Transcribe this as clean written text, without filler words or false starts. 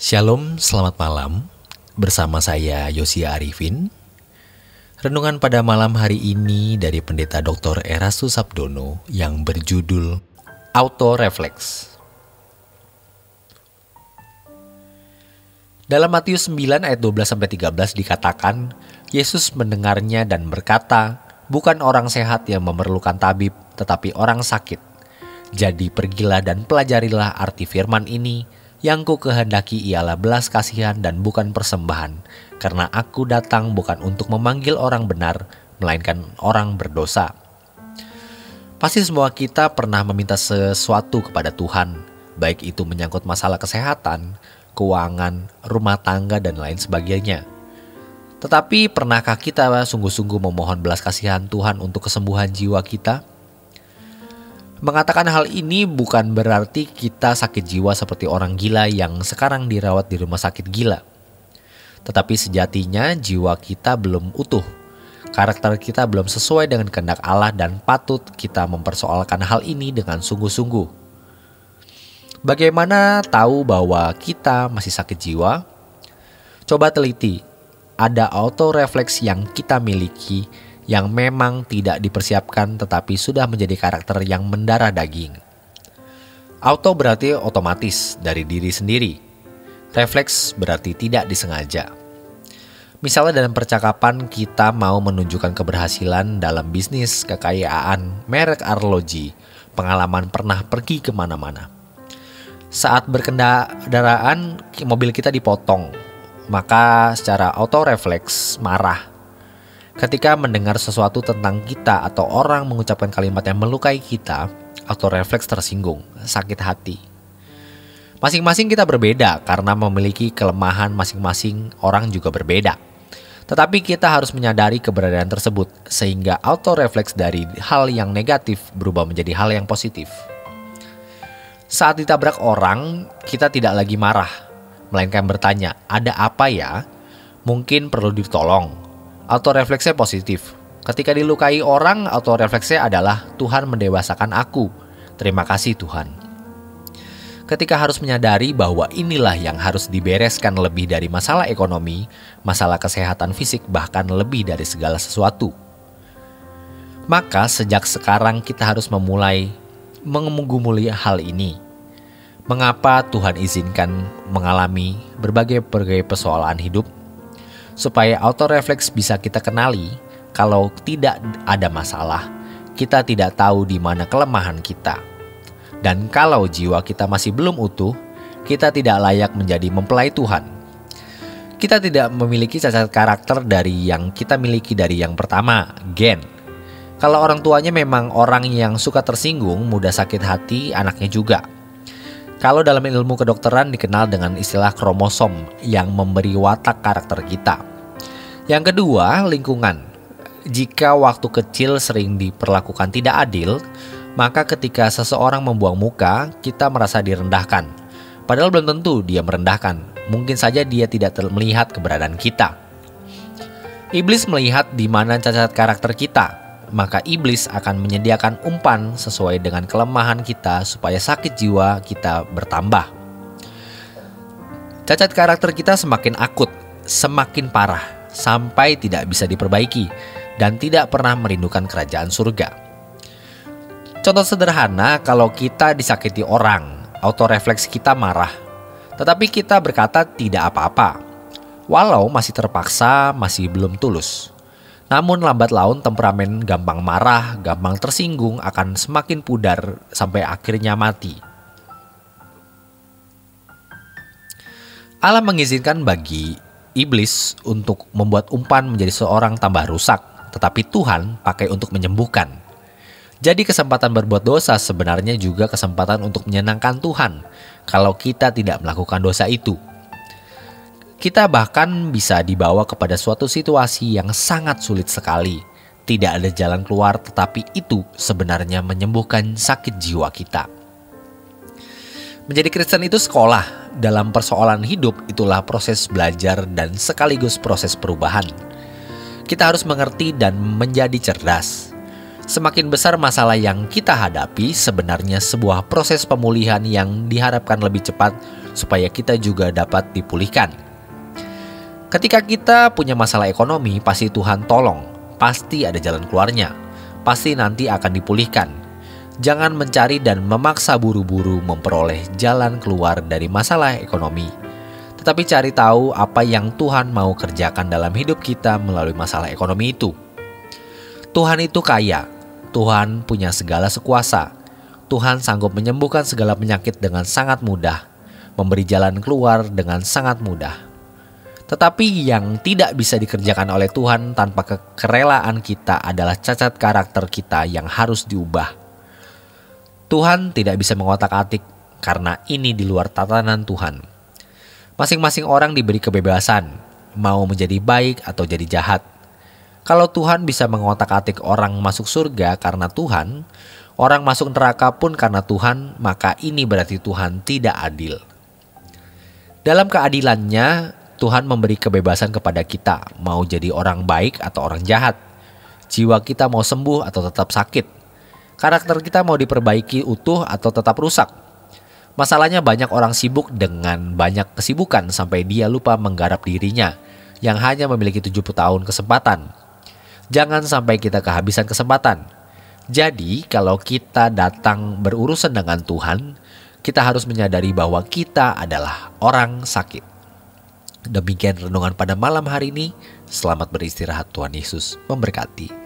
Shalom, selamat malam. Bersama saya Yosia Arifin. Renungan pada malam hari ini dari Pendeta Dr. Erastus Sabdono yang berjudul Auto-Refleks. Dalam Matius 9 ayat 12-13 dikatakan, Yesus mendengarnya dan berkata, "Bukan orang sehat yang memerlukan tabib, tetapi orang sakit. Jadi pergilah dan pelajarilah arti firman ini, yang ku kehendaki ialah belas kasihan dan bukan persembahan, karena aku datang bukan untuk memanggil orang benar, melainkan orang berdosa." Pasti semua kita pernah meminta sesuatu kepada Tuhan, baik itu menyangkut masalah kesehatan, keuangan, rumah tangga, dan lain sebagainya. Tetapi pernahkah kita sungguh-sungguh memohon belas kasihan Tuhan untuk kesembuhan jiwa kita? Mengatakan hal ini bukan berarti kita sakit jiwa seperti orang gila yang sekarang dirawat di rumah sakit gila. Tetapi sejatinya jiwa kita belum utuh. Karakter kita belum sesuai dengan kehendak Allah dan patut kita mempersoalkan hal ini dengan sungguh-sungguh. Bagaimana tahu bahwa kita masih sakit jiwa? Coba teliti, ada auto-refleks yang kita miliki yang memang tidak dipersiapkan tetapi sudah menjadi karakter yang mendarah daging. Auto berarti otomatis dari diri sendiri. Refleks berarti tidak disengaja. Misalnya dalam percakapan kita mau menunjukkan keberhasilan dalam bisnis, kekayaan, merek arloji, pengalaman pernah pergi kemana-mana. Saat berkendaraan mobil kita dipotong, maka secara auto-refleks marah. Ketika mendengar sesuatu tentang kita atau orang mengucapkan kalimat yang melukai kita, auto-refleks tersinggung, sakit hati. Masing-masing kita berbeda karena memiliki kelemahan masing-masing, orang juga berbeda. Tetapi kita harus menyadari keberadaan tersebut sehingga auto-refleks dari hal yang negatif berubah menjadi hal yang positif. Saat ditabrak orang, kita tidak lagi marah, melainkan bertanya, "Ada apa ya? Mungkin perlu ditolong." Auto-refleksnya positif. Ketika dilukai orang, auto-refleksnya adalah, "Tuhan mendewasakan aku. Terima kasih Tuhan." Ketika harus menyadari bahwa inilah yang harus dibereskan lebih dari masalah ekonomi, masalah kesehatan fisik, bahkan lebih dari segala sesuatu. Maka sejak sekarang kita harus memulai menggumuli hal ini. Mengapa Tuhan izinkan mengalami berbagai persoalan hidup? Supaya auto-refleks bisa kita kenali, kalau tidak ada masalah, kita tidak tahu di mana kelemahan kita. Dan kalau jiwa kita masih belum utuh, kita tidak layak menjadi mempelai Tuhan. Kita tidak memiliki cacat karakter dari yang kita miliki dari yang pertama, gen. Kalau orang tuanya memang orang yang suka tersinggung, mudah sakit hati, anaknya juga. Kalau dalam ilmu kedokteran dikenal dengan istilah kromosom yang memberi watak karakter kita. Yang kedua, lingkungan. Jika waktu kecil sering diperlakukan tidak adil, maka ketika seseorang membuang muka, kita merasa direndahkan. Padahal belum tentu dia merendahkan. Mungkin saja dia tidak melihat keberadaan kita. Iblis melihat di mana cacat karakter kita, maka iblis akan menyediakan umpan sesuai dengan kelemahan kita supaya sakit jiwa kita bertambah. Cacat karakter kita semakin akut, semakin parah, sampai tidak bisa diperbaiki dan tidak pernah merindukan kerajaan surga. Contoh sederhana, kalau kita disakiti orang, auto-refleks kita marah, tetapi kita berkata tidak apa-apa, walau masih terpaksa, masih belum tulus. Namun lambat laun temperamen gampang marah, gampang tersinggung akan semakin pudar sampai akhirnya mati. Allah mengizinkan bagi iblis untuk membuat umpan menjadi seorang tambah rusak, tetapi Tuhan pakai untuk menyembuhkan. Jadi kesempatan berbuat dosa sebenarnya juga kesempatan untuk menyenangkan Tuhan kalau kita tidak melakukan dosa itu. Kita bahkan bisa dibawa kepada suatu situasi yang sangat sulit sekali. Tidak ada jalan keluar, tetapi itu sebenarnya menyembuhkan sakit jiwa kita. Menjadi Kristen itu sekolah. Dalam persoalan hidup itulah proses belajar dan sekaligus proses perubahan. Kita harus mengerti dan menjadi cerdas. Semakin besar masalah yang kita hadapi, sebenarnya sebuah proses pemulihan yang diharapkan lebih cepat supaya kita juga dapat dipulihkan. Ketika kita punya masalah ekonomi, pasti Tuhan tolong, pasti ada jalan keluarnya, pasti nanti akan dipulihkan. Jangan mencari dan memaksa buru-buru memperoleh jalan keluar dari masalah ekonomi, tetapi cari tahu apa yang Tuhan mau kerjakan dalam hidup kita melalui masalah ekonomi itu. Tuhan itu kaya, Tuhan punya segala sekuasa, Tuhan sanggup menyembuhkan segala penyakit dengan sangat mudah, memberi jalan keluar dengan sangat mudah. Tetapi yang tidak bisa dikerjakan oleh Tuhan tanpa kerelaan kita adalah cacat karakter kita yang harus diubah. Tuhan tidak bisa mengotak-atik karena ini di luar tatanan Tuhan. Masing-masing orang diberi kebebasan, mau menjadi baik atau jadi jahat. Kalau Tuhan bisa mengotak-atik orang masuk surga karena Tuhan, orang masuk neraka pun karena Tuhan, maka ini berarti Tuhan tidak adil. Dalam keadilannya, Tuhan memberi kebebasan kepada kita, mau jadi orang baik atau orang jahat. Jiwa kita mau sembuh atau tetap sakit. Karakter kita mau diperbaiki utuh atau tetap rusak. Masalahnya banyak orang sibuk dengan banyak kesibukan sampai dia lupa menggarap dirinya yang hanya memiliki 70 tahun kesempatan. Jangan sampai kita kehabisan kesempatan. Jadi kalau kita datang berurusan dengan Tuhan, kita harus menyadari bahwa kita adalah orang sakit. Demikian renungan pada malam hari ini. Selamat beristirahat, Tuhan Yesus memberkati.